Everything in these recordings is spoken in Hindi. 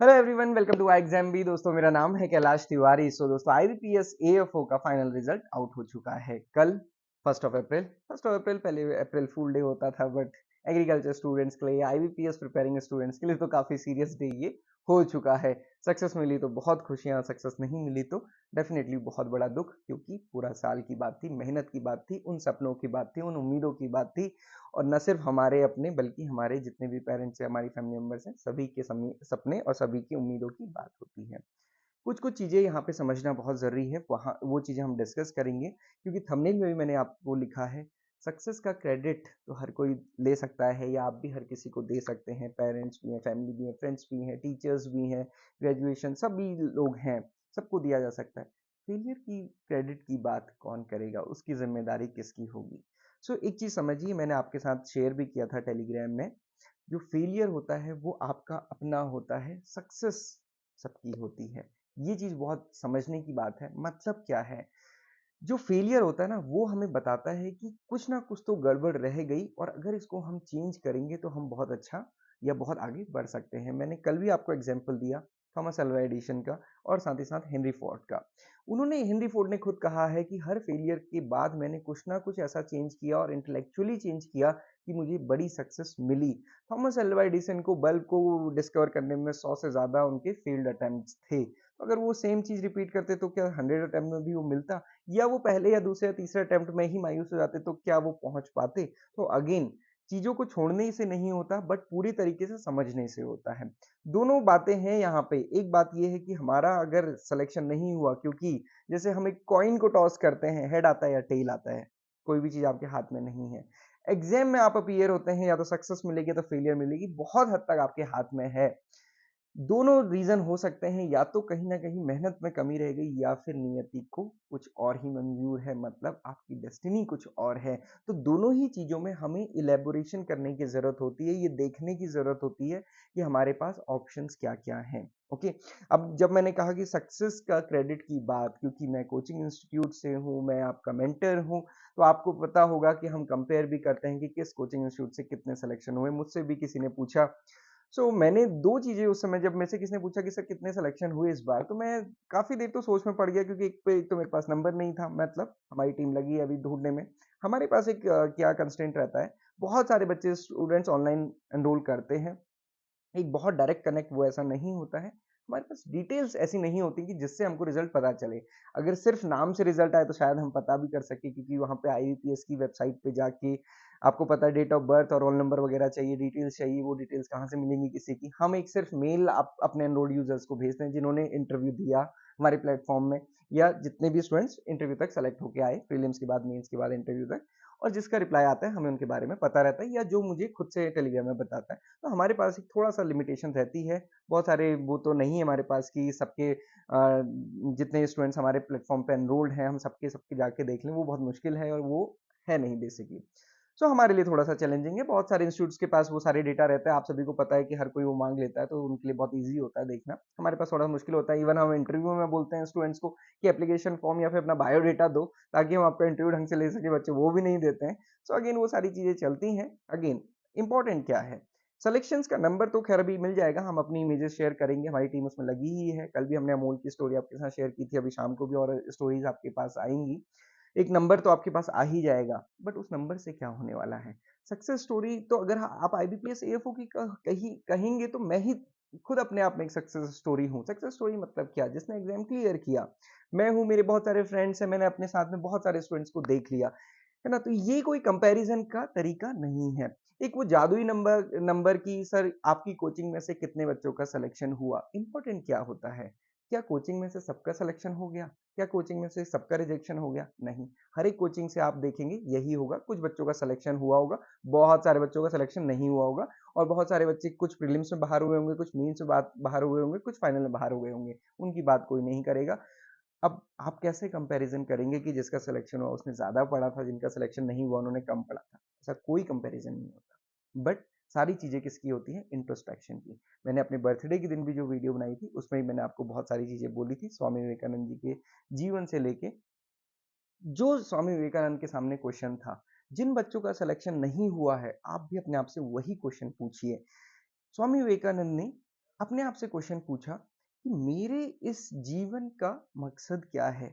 Hello everyone, welcome to exam B. दोस्तों, मेरा नाम है कैलाश तिवारी। दोस्तों, आईबीपीएस एएफओ का फाइनल रिजल्ट आउट हो चुका है कल। फर्स्ट ऑफ अप्रैल पहले अप्रैल फूल डे होता था, बट एग्रीकल्चर स्टूडेंट्स के लिए, आईबीपीएस प्रिपेयरिंग स्टूडेंट्स के लिए तो काफी सीरियस डे ये हो चुका है। सक्सेस मिली तो बहुत खुशियां, सक्सेस नहीं मिली तो डेफिनेटली बहुत बड़ा दुख, क्योंकि पूरा साल की बात थी, मेहनत की बात थी, उन सपनों की बात थी, उन उम्मीदों की बात थी। और न सिर्फ हमारे अपने, बल्कि हमारे जितने भी पेरेंट्स हैं, हमारी फैमिली मेंबर्स हैं, सभी के सपने और सभी की उम्मीदों की बात होती है। कुछ कुछ चीजें यहाँ पे समझना बहुत जरूरी है, वहाँ वो चीजें हम डिस्कस करेंगे, क्योंकि थंबनेल में भी मैंने आपको लिखा है, सक्सेस का क्रेडिट तो हर कोई ले सकता है, या आप भी हर किसी को दे सकते हैं। पेरेंट्स भी हैं, फैमिली भी है, फ्रेंड्स भी हैं, टीचर्स भी हैं, ग्रेजुएशन सभी लोग हैं, सबको दिया जा सकता है। फेलियर की क्रेडिट की बात कौन करेगा, उसकी जिम्मेदारी किसकी होगी? एक चीज समझिए, मैंने आपके साथ शेयर भी किया था टेलीग्राम में। जो फेलियर होता है वो आपका अपना होता है, सक्सेस सबकी होती है। ये चीज बहुत समझने की बात है। मतलब क्या है? जो फेलियर होता है ना, वो हमें बताता है कि कुछ ना कुछ तो गड़बड़ रह गई, और अगर इसको हम चेंज करेंगे तो हम बहुत अच्छा या बहुत आगे बढ़ सकते हैं। मैंने कल भी आपको एग्जांपल दिया थॉमस अल्वा एडिशन का, और साथ ही साथ हेनरी फोर्ड का। हेनरी फोर्ड ने खुद कहा है कि हर फेलियर के बाद मैंने कुछ ना कुछ ऐसा चेंज किया और इंटेलेक्चुअली चेंज किया कि मुझे बड़ी सक्सेस मिली। थॉमस अल्वा एडिसन को बल्ब को डिस्कवर करने में 100 से ज्यादा उनके फेल्ड अटेम्प्ट्स थे। तो अगर वो सेम चीज रिपीट करते तो क्या 100 अटेम्प्ट में भी वो मिलता, या वो पहले या दूसरे या तीसरे अटेम्प्ट में ही मायूस हो जाते, तो क्या वो पहुंच पाते? तो अगेन, चीजों को छोड़ने से नहीं होता, बट पूरी तरीके से समझने से होता है। दोनों बातें हैं यहाँ पे। एक बात ये है कि हमारा अगर सिलेक्शन नहीं हुआ, क्योंकि जैसे हम एक कॉइन को टॉस करते हैं, हेड आता है या टेल आता है, कोई भी चीज आपके हाथ में नहीं है। एग्जाम में आप अपीयर होते हैं, या तो सक्सेस मिलेगी तो फेलियर मिलेगी, बहुत हद तक आपके हाथ में है। दोनों रीजन हो सकते हैं, या तो कहीं ना कहीं मेहनत में कमी रह गई, या फिर नियति को कुछ और ही मंजूर है, मतलब आपकी डेस्टिनी कुछ और है। तो दोनों ही चीजों में हमें इलेबोरेशन करने की जरूरत होती है, ये देखने की जरूरत होती है कि हमारे पास ऑप्शंस क्या क्या हैं। ओके। अब जब मैंने कहा कि सक्सेस का क्रेडिट की बात, क्योंकि मैं कोचिंग इंस्टीट्यूट से हूँ, मैं आपका मेंटर हूँ, तो आपको पता होगा कि हम कंपेयर भी करते हैं कि किस कोचिंग इंस्टीट्यूट से कितने सिलेक्शन हुए। मुझसे भी किसी ने पूछा। मैंने 2 चीज़ें उस समय, जब मेरे से किसी ने पूछा कि सर कितने सिलेक्शन हुए इस बार, तो मैं काफ़ी देर तो सोच में पड़ गया, क्योंकि एक तो मेरे पास नंबर नहीं था, मतलब हमारी टीम लगी है अभी ढूँढने में। हमारे पास एक क्या कंस्ट्रेंट रहता है, बहुत सारे बच्चे स्टूडेंट्स ऑनलाइन एनरोल करते हैं। एक बहुत डायरेक्ट कनेक्ट वो ऐसा नहीं होता है। हमारे पास डिटेल्स ऐसी नहीं होती कि जिससे हमको रिजल्ट पता चले। अगर सिर्फ नाम से रिजल्ट आए तो शायद हम पता भी कर सके, क्योंकि वहाँ पे आईबीपीएस की वेबसाइट पे जाके आपको पता है डेट ऑफ बर्थ और रोल नंबर वगैरह चाहिए, डिटेल्स चाहिए। वो डिटेल्स कहाँ से मिलेंगी किसी की? हम एक सिर्फ मेल अपने एनरोल्ड यूजर्स को भेजते हैं जिन्होंने इंटरव्यू दिया हमारे प्लेटफॉर्म में, या जितने भी स्टूडेंट्स इंटरव्यू तक सेलेक्ट होके आए, प्रीलिम्स के बाद, मेंस के बाद, इंटरव्यू तक। और जिसका रिप्लाई आता है हमें उनके बारे में पता रहता है, या जो मुझे खुद से टेलीग्राम में बताता है। तो हमारे पास एक थोड़ा-सा लिमिटेशन रहती है। बहुत सारे वो तो नहीं है हमारे पास कि सबके जितने स्टूडेंट्स हमारे प्लेटफ़ॉर्म पे एनरोल्ड हैं, हम सबके सबके जाके देख लें, वो बहुत मुश्किल है, और वो है नहीं बेसिकली। हमारे लिए थोड़ा-सा चैलेंजिंग है। बहुत सारे इंस्टीट्यूट्स के पास वो सारे डेटा रहता है। आप सभी को पता है कि हर कोई वो माँग लेता है, तो उनके लिए बहुत ईज़ी होता है देखना। हमारे पास थोड़ा मुश्किल होता है। इवन हम इंटरव्यू में बोलते हैं स्टूडेंट्स को कि एप्लीकेशन फॉर्म या फिर अपना बायोडाटा दो, ताकि हम आपका इंटरव्यू ढंग से ले सकें, बच्चे वो भी नहीं देते हैं। अगेन वो सारी चीज़ें चलती हैं। अगेन इम्पोर्टेंट क्या है? सिलेक्शंस का नंबर तो खैर अभी मिल जाएगा, हम अपनी इमेजेस शेयर करेंगे, हमारी टीम उसमें लगी ही है। कल भी हमने अमूल की स्टोरी आपके साथ शेयर की थी, अभी शाम को भी और स्टोरीज आपके पास आएँगी। एक नंबर तो आपके पास आ ही जाएगा, बट उस नंबर से क्या होने वाला है? सक्सेस स्टोरी तो अगर आप आईबीपीएस एएफओ की कहेंगे, तो मैं ही खुद अपने आप में एक सक्सेस स्टोरी हूँ। सक्सेस स्टोरी मतलब क्या? जिसने एग्ज़ाम क्लियर किया। मैं हूँ, मेरे बहुत सारे फ्रेंड्स हैं, मैंने अपने साथ में बहुत सारे स्टूडेंट्स को देख लिया। है ना? तो ये कोई कंपैरिज़न का तरीका नहीं है। एक वो जादुई नंबर नंबर की सर आपकी कोचिंग में से कितने बच्चों का सिलेक्शन हुआ, इम्पोर्टेंट क्या होता है? क्या कोचिंग में से सबका सिलेक्शन हो गया? क्या कोचिंग में से सबका रिजेक्शन हो गया? नहीं। हर एक कोचिंग से आप देखेंगे यही होगा, कुछ बच्चों का सिलेक्शन हुआ होगा, बहुत सारे बच्चों का सिलेक्शन नहीं हुआ होगा, और बहुत सारे बच्चे कुछ प्रीलिम्स में बाहर हुए होंगे, कुछ मेंस में बाहर हुए होंगे, कुछ फाइनल में बाहर हुए होंगे। उनकी बात कोई नहीं करेगा। अब आप कैसे कंपैरिजन करेंगे कि जिसका सिलेक्शन हुआ उसने ज़्यादा पढ़ा था, जिनका सिलेक्शन नहीं हुआ उन्होंने कम पढ़ा था? ऐसा कोई कंपैरिजन नहीं होता। बट सारी चीज़ें किसकी होती हैं? इंट्रोस्पेक्शन की। मैंने अपने बर्थडे के दिन भी जो वीडियो बनाई थी, उसमें भी मैंने आपको बहुत सारी चीज़ें बोली थी, स्वामी विवेकानंद जी के जीवन से लेके। जो स्वामी विवेकानंद के सामने क्वेश्चन था, जिन बच्चों का सिलेक्शन नहीं हुआ है, आप भी अपने आप से वही क्वेश्चन पूछिए। स्वामी विवेकानंद ने अपने आप से क्वेश्चन पूछा कि मेरे इस जीवन का मकसद क्या है?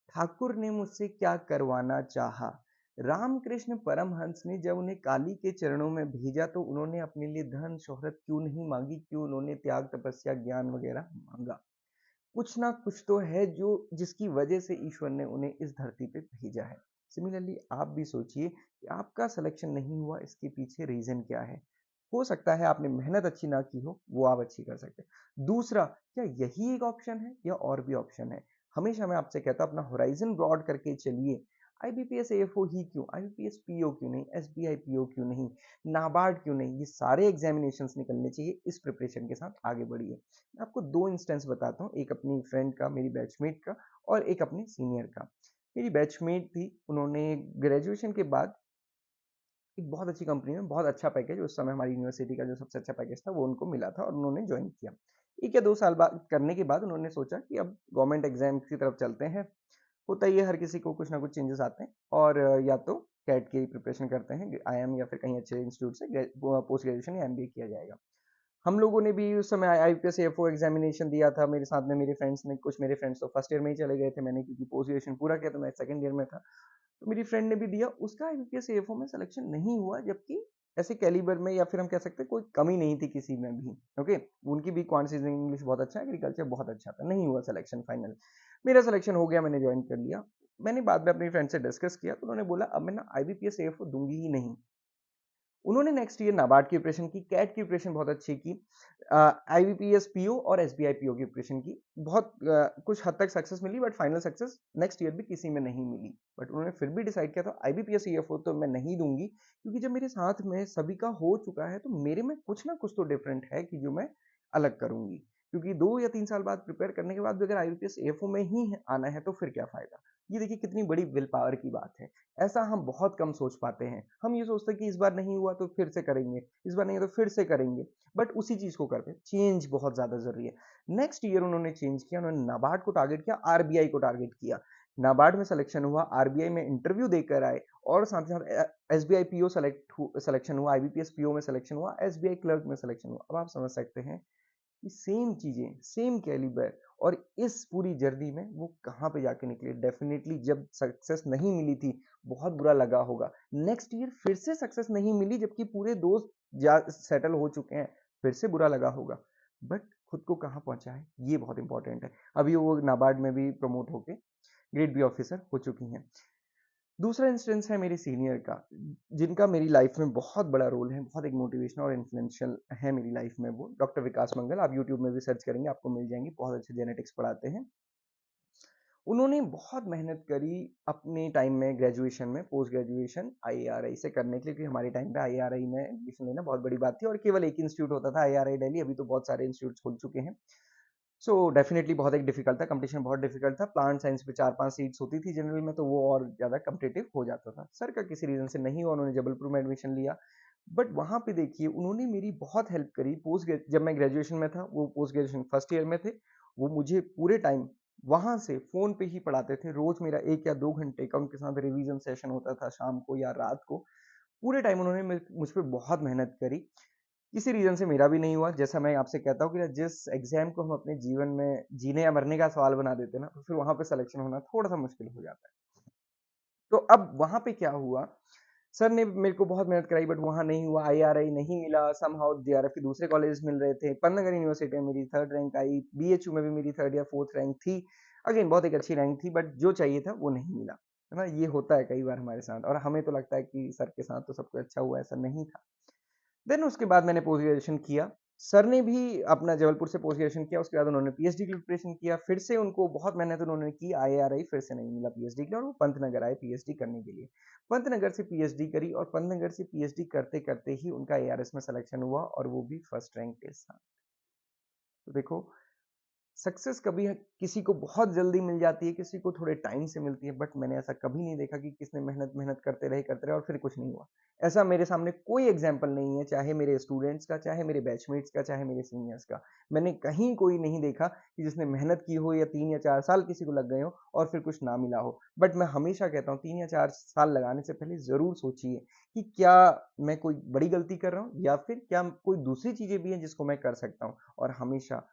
ठाकुर ने मुझसे क्या करवाना चाहा? रामकृष्ण परमहंस ने जब उन्हें काली के चरणों में भेजा तो उन्होंने अपने लिए धन शोहरत क्यों नहीं मांगी? क्यों उन्होंने त्याग, तपस्या, ज्ञान वगैरह मांगा? कुछ ना कुछ तो है जो जिसकी वजह से ईश्वर ने उन्हें इस धरती पे भेजा है। सिमिलरली आप भी सोचिए कि आपका सिलेक्शन नहीं हुआ, इसके पीछे रीजन क्या है? हो सकता है आपने मेहनत अच्छी ना की हो, वो आप अच्छी कर सकते हैं। दूसरा, क्या यही एक ऑप्शन है या और भी ऑप्शन है? हमेशा मैं आपसे कहता हूं, अपना होराइजन ब्रॉड करके चलिए। आईबीपीएस एएफओ ही क्यों, आईबीपीएस पीओ क्यों नहीं, एसबीआई पीओ क्यों नहीं, नाबार्ड क्यों नहीं? ये सारे एग्जामिनेशंस निकलने चाहिए। इस प्रिपरेशन के साथ आगे बढ़िए। मैं आपको दो इंस्टेंस बताता हूँ, एक अपनी फ्रेंड का, मेरी बैचमेट का, और एक अपने सीनियर का। मेरी बैचमेट थी, उन्होंने ग्रेजुएशन के बाद एक बहुत अच्छी कंपनी में बहुत अच्छा पैकेज, उस समय हमारी यूनिवर्सिटी का जो सबसे अच्छा पैकेज था वो उनको मिला था और उन्होंने ज्वाइन किया। 1 या 2 साल बाद करने के बाद उन्होंने सोचा कि अब गवर्नमेंट एग्जाम की तरफ चलते हैं। होता ही है, हर किसी को कुछ ना कुछ चेंजेस आते हैं, और या तो कैट की प्रिपरेशन करते हैं आईएम या फिर कहीं अच्छे इंस्टीट्यूट से पोस्ट ग्रेजुएशन या एमबीए किया जाएगा। हम लोगों ने भी उस समय आईपीएस एफओ एग्जामिनेशन दिया था। मेरे साथ में मेरे फ्रेंड्स ने, कुछ मेरे फ्रेंड्स तो फर्स्ट ईयर में ही चले गए थे, मैंने क्योंकि पोस्ट ग्रेजुएशन पूरा किया तो मैं सेकंड ईयर में था। तो मेरी फ्रेंड ने भी दिया, उसका आईपीएस एफओ में सिलेक्शन नहीं हुआ, जबकि ऐसे कैलिबर में या फिर हम कह सकते हैं कोई कमी नहीं थी किसी में भी। ओके, उनकी भी क्वांटिटीज इंग्लिश बहुत अच्छा है, एग्रीकल्चर बहुत अच्छा था, नहीं हुआ सिलेक्शन फाइनल। मेरा सिलेक्शन हो गया, मैंने ज्वाइन कर लिया। मैंने बाद में अपनी फ्रेंड से डिस्कस किया तो उन्होंने बोला अब मैं ना आईबीपीएस एफओ दूंगी ही नहीं। उन्होंने नेक्स्ट ईयर नाबार्ड की प्रिपरेशन की, कैट की प्रिपरेशन बहुत अच्छी की, आईबीपीएस पीओ और एसबीआई पीओ की प्रिपरेशन की। बहुत कुछ हद तक सक्सेस मिली, but final success next year भी किसी में नहीं मिली। बट उन्होंने फिर भी डिसाइड किया था आईबीपीएस ईएफओ तो मैं नहीं दूंगी, क्योंकि जब मेरे साथ में सभी का हो चुका है तो मेरे में कुछ ना कुछ तो डिफरेंट है कि जो मैं अलग करूंगी। क्योंकि 2 या 3 साल बाद प्रिपेयर करने के बाद भी अगर आईबीपीएस एएफओ में ही आना है तो फिर क्या फायदा? ये देखिए कितनी बड़ी विल पावर की बात है। ऐसा हम बहुत कम सोच पाते हैं। हम ये सोचते हैं कि इस बार नहीं हुआ तो फिर से करेंगे, इस बार नहीं हुआ तो फिर से करेंगे, बट उसी चीज को करते हैं। चेंज बहुत ज्यादा जरूरी है। नेक्स्ट ईयर उन्होंने चेंज किया, उन्होंने नाबार्ड को टारगेट किया, आरबीआई को टारगेट किया। नाबार्ड में सिलेक्शन हुआ, आरबीआई में इंटरव्यू देकर आए, और साथ ही साथ एसबीआई पीओ सिलेक्शन हुआ, आईबीपीएस पीओ में सिलेक्शन हुआ, एसबीआई क्लर्क में सिलेक्शन हुआ। अब आप समझ सकते हैं कि सेम चीजें, सेम कैलिबर, और इस पूरी जर्नी में वो कहाँ पे जाके निकले। डेफिनेटली जब सक्सेस नहीं मिली थी, बहुत बुरा लगा होगा। नेक्स्ट ईयर फिर से सक्सेस नहीं मिली, जबकि पूरे दोस्त जा सेटल हो चुके हैं, फिर से बुरा लगा होगा। बट खुद को कहाँ पहुंचा है, ये बहुत इंपॉर्टेंट है। अभी वो नाबार्ड में भी प्रमोट होके ग्रेड बी ऑफिसर हो चुकी हैं। दूसरा इंस्टेंस है मेरी सीनियर का, जिनका मेरी लाइफ में बहुत बड़ा रोल है, बहुत एक मोटिवेशनल और इन्फ्लुएंशियल है मेरी लाइफ में। वो डॉक्टर विकास मंगल, आप यूट्यूब में भी सर्च करेंगे आपको मिल जाएंगे, बहुत अच्छे जेनेटिक्स पढ़ाते हैं। उन्होंने बहुत मेहनत करी अपने टाइम में, ग्रेजुएशन में, पोस्ट ग्रेजुएशन आईआरआई से करने के लिए, क्योंकि हमारे टाइम पे आईआरआई में एडमिशन लेना बहुत बड़ी बात थी और केवल एक इंस्टीट्यूट होता था, आईआरआई दिल्ली। अभी तो बहुत सारे इंस्टीट्यूट खुल चुके हैं। सो डेफिनेटली बहुत एक डिफिकल्ट था, कंपटीशन बहुत डिफिकल्ट था। प्लांट साइंस पे 4-5 सीट्स होती थी जनरल में, तो वो और ज़्यादा कम्पिटिटिव हो जाता था। सर का किसी रीज़न से नहीं हुआ, उन्होंने जबलपुर में एडमिशन लिया। बट वहाँ पे देखिए उन्होंने मेरी बहुत हेल्प करी। जब मैं ग्रेजुएशन में था, वो पोस्ट ग्रेजुएशन फर्स्ट ईयर में थे। वो मुझे पूरे टाइम वहाँ से फ़ोन पे ही पढ़ाते थे। रोज़ मेरा 1 या 2 घंटे का उनके साथ रिवीजन सेशन होता था, शाम को या रात को। पूरे टाइम उन्होंने मुझ पे बहुत मेहनत करी। किसी रीजन से मेरा भी नहीं हुआ। जैसा मैं आपसे कहता हूँ कि ना, जिस एग्जाम को हम अपने जीवन में जीने या मरने का सवाल बना देते हैं ना, तो फिर वहां पे सिलेक्शन होना थोड़ा सा मुश्किल हो जाता है। तो अब वहां पे क्या हुआ, सर ने मेरे को बहुत मेहनत कराई, बट वहां नहीं हुआ, आईआरआई नहीं मिला। समहाउ जेआरएफ के दूसरे कॉलेज मिल रहे थे। पंतनगर यूनिवर्सिटी में मेरी थर्ड रैंक आई, बीएचयू में भी मेरी थर्ड या फोर्थ रैंक थी। अगेन बहुत एक अच्छी रैंक थी, बट जो चाहिए था वो नहीं मिला। है ना, ये होता है कई बार हमारे साथ, और हमें तो लगता है कि सर के साथ तो सब कुछ अच्छा हुआ, ऐसा नहीं था। देन उसके बाद मैंने पोस्ट ग्रेजुएशन किया। सर ने भी अपना जबलपुर से पोस्ट ग्रेजुएशन किया, उसके बाद उन्होंने पीएचडी की प्रिपरेशन किया। फिर से उनको बहुत मेहनत उन्होंने की, आईआरआई फिर से नहीं मिला पीएचडी के लिए, और वो पंतनगर आए पीएचडी करने के लिए। पंतनगर से पीएचडी करी, और पंतनगर से पीएचडी करते करते ही उनका एआरएस में सिलेक्शन हुआ, और वो भी फर्स्ट रैंक के साथ। तो देखो, सक्सेस कभी किसी को बहुत जल्दी मिल जाती है, किसी को थोड़े टाइम से मिलती है, बट मैंने ऐसा कभी नहीं देखा कि किसने मेहनत करते रहे और फिर कुछ नहीं हुआ। ऐसा मेरे सामने कोई एग्जाम्पल नहीं है, चाहे मेरे स्टूडेंट्स का, चाहे मेरे बैचमेट्स का, चाहे मेरे सीनियर्स का। मैंने कहीं कोई नहीं देखा कि जिसने मेहनत की हो या 3 या 4 साल किसी को लग गए हो और फिर कुछ ना मिला हो। बट मैं हमेशा कहता हूँ 3 या 4 साल लगाने से पहले ज़रूर सोचिए कि क्या मैं कोई बड़ी गलती कर रहा हूँ या फिर क्या कोई दूसरी चीज़ें भी हैं जिसको मैं कर सकता हूँ, और हमेशा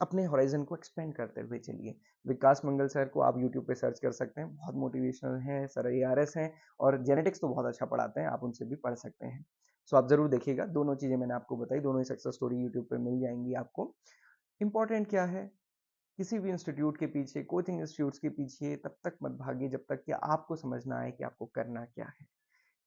अपने हॉराइजन को एक्सपेंड करते हुए चलिए। विकास मंगल सर को आप यूट्यूब पे सर्च कर सकते हैं, बहुत मोटिवेशनल हैं, सर एआरएस हैं और जेनेटिक्स तो बहुत अच्छा पढ़ाते हैं, आप उनसे भी पढ़ सकते हैं। सो आप जरूर देखिएगा, दोनों चीजें मैंने आपको बताई, दोनों ही सक्सेस स्टोरी यूट्यूब पे मिल जाएंगी आपको। इंपॉर्टेंट क्या है, किसी भी इंस्टीट्यूट के पीछे, कोचिंग इंस्टीट्यूट्स के पीछे तब तक मत भागिए जब तक कि आपको समझना आए कि आपको करना क्या है।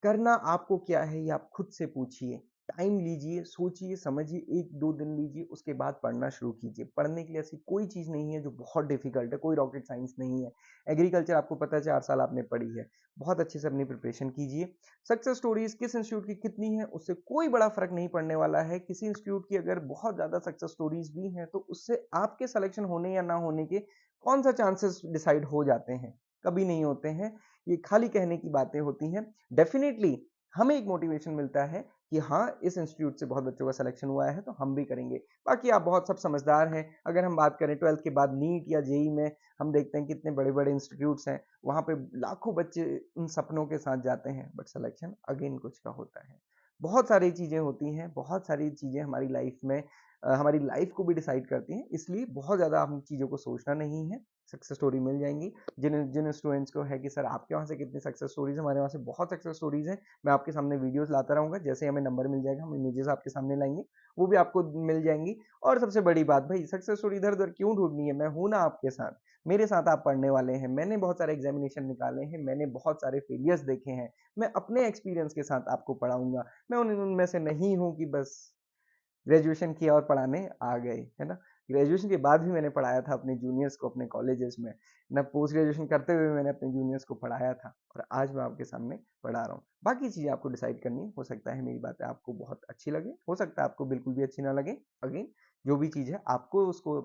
करना आपको क्या है ये आप खुद से पूछिए। टाइम लीजिए, सोचिए, समझिए, 1-2 दिन लीजिए, उसके बाद पढ़ना शुरू कीजिए। पढ़ने के लिए ऐसी कोई चीज़ नहीं है जो बहुत डिफिकल्ट है, कोई रॉकेट साइंस नहीं है। एग्रीकल्चर आपको पता है 4 साल आपने पढ़ी है। बहुत अच्छे से अपनी प्रिपरेशन कीजिए। सक्सेस स्टोरीज़ किस इंस्टीट्यूट की कितनी है उससे कोई बड़ा फ़र्क नहीं पड़ने वाला है। किसी इंस्टीट्यूट की अगर बहुत ज़्यादा सक्सेस स्टोरीज़ भी हैं तो उससे आपके सिलेक्शन होने या ना होने के कौन-सा चांसेस डिसाइड हो जाते हैं? कभी नहीं होते हैं। ये खाली कहने की बातें होती हैं। डेफिनिटली हमें एक मोटिवेशन मिलता है कि हाँ, इस इंस्टीट्यूट से बहुत बच्चों का सिलेक्शन हुआ है तो हम भी करेंगे। बाकी आप बहुत सब समझदार हैं। अगर हम बात करें 12th के बाद नीट या जेईई में, हम देखते हैं कितने बड़े-बड़े इंस्टीट्यूट्स हैं, वहाँ पे लाखों बच्चे उन सपनों के साथ जाते हैं, बट सिलेक्शन अगेन कुछ का होता है। बहुत सारी चीज़ें होती हैं, बहुत सारी चीज़ें हमारी लाइफ में हमारी लाइफ को भी डिसाइड करती हैं, इसलिए बहुत ज़्यादा हम चीज़ों को सोचना नहीं है। सक्सेस स्टोरी मिल जाएँगी। जिन जिन स्टूडेंट्स को है कि सर आपके वहाँ से कितनी सक्सेस स्टोरीज़ है, हमारे वहाँ से बहुत सक्सेस स्टोरीज़ हैं। मैं आपके सामने वीडियोज़ लाता रहूँगा, जैसे ही हमें नंबर मिल जाएगा हम इमेजेस आपके सामने लाएँगे, वो भी आपको मिल जाएँगी। और सबसे बड़ी बात भाई, सक्सेस स्टोरी इधर-उधर क्यों ढूँढनी है, मैं हूँ ना आपके साथ। मेरे साथ आप पढ़ने वाले हैं, मैंने बहुत सारे एग्ज़ामिनेशन निकाले हैं, मैंने बहुत सारे फेलियर्स देखे हैं। मैं अपने एक्सपीरियंस के साथ आपको पढ़ाऊँगा। मैं उनमें से नहीं हूँ कि बस ग्रेजुएशन किया और पढ़ाने आ गए, है ना? ग्रेजुएशन के बाद भी मैंने पढ़ाया था अपने जूनियर्स को अपने कॉलेजेस में, ना पोस्ट ग्रेजुएशन करते हुए मैंने अपने जूनियर्स को पढ़ाया था और आज मैं आपके सामने पढ़ा रहा हूँ। बाकी चीज़ें आपको डिसाइड करनी है, हो सकता है मेरी बातें आपको बहुत अच्छी लगे, हो सकता है आपको बिल्कुल भी अच्छी ना लगे। अगेन जो भी चीज़ है आपको उसको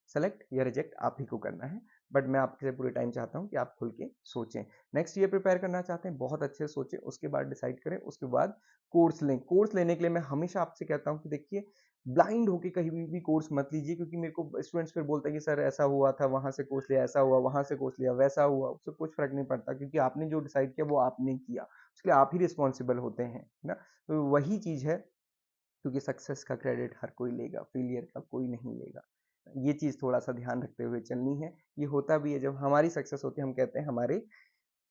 सेलेक्ट या रिजेक्ट आप ही को करना है। बट मैं आपसे पूरे टाइम चाहता हूँ कि आप खुल के सोचें। नेक्स्ट ईयर प्रिपेयर करना चाहते हैं, बहुत अच्छे से सोचें, उसके बाद डिसाइड करें, उसके बाद कोर्स लें। कोर्स लेने के लिए मैं हमेशा आपसे कहता हूँ कि देखिए, ब्लाइंड होके कहीं भी कोर्स मत लीजिए, क्योंकि मेरे को स्टूडेंट्स फिर बोलते हैं कि सर ऐसा हुआ था, वहाँ से कोर्स लिया, ऐसा हुआ, वहाँ से कोर्स लिया, वैसा हुआ। उससे कुछ फ़र्क नहीं पड़ता, क्योंकि आपने जो डिसाइड किया वो आपने किया। उसके लिए आप ही रिस्पॉन्सिबल होते हैं, है ना? तो वही चीज़ है, क्योंकि सक्सेस का क्रेडिट हर कोई लेगा, फेलियर का कोई नहीं लेगा। ये चीज़ थोड़ा-सा ध्यान रखते हुए चलनी है। ये होता भी है जब हमारी सक्सेस होती है, हम कहते हैं हमारे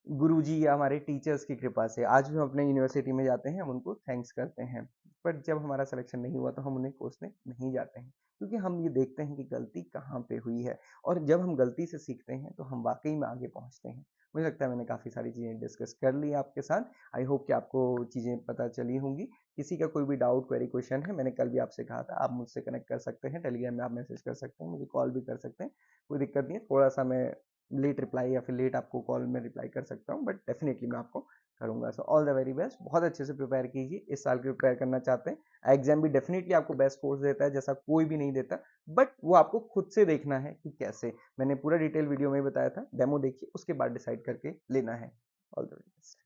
गुरुजी या हमारे टीचर्स की कृपा से। आज भी हम अपने यूनिवर्सिटी में जाते हैं, हम उनको थैंक्स करते हैं। बट जब हमारा सिलेक्शन नहीं हुआ तो हम उन्हें कोसने नहीं जाते हैं, क्योंकि हम ये देखते हैं कि गलती कहाँ पे हुई है, और जब हम गलती से सीखते हैं तो हम वाक़ई में आगे पहुँचते हैं। मुझे लगता है मैंने काफ़ी सारी चीज़ें डिस्कस कर ली आपके साथ। आई होप कि आपको चीज़ें पता चली होंगी। किसी का कोई भी डाउट, क्वेरी, क्वेश्चन है, मैंने कल भी आपसे कहा था, आप मुझसे कनेक्ट कर सकते हैं, टेलीग्राम में आप मैसेज कर सकते हैं, मुझे कॉल भी कर सकते हैं, कोई दिक्कत नहीं है। थोड़ा-सा मैं लेट रिप्लाई या फिर लेट आपको कॉल में रिप्लाई कर सकता हूँ, बट डेफिनेटली मैं आपको करूँगा। So all the very best. बहुत अच्छे से प्रिपेयर कीजिए, इस साल की प्रिपेयर करना चाहते हैं, एग्जाम भी डेफिनेटली आपको बेस्ट कोर्स देता है, जैसा कोई भी नहीं देता, बट वो आपको खुद से देखना है कि कैसे। मैंने पूरा डिटेल वीडियो में बताया था, डेमो देखिए, उसके बाद डिसाइड करके लेना है। All the very best.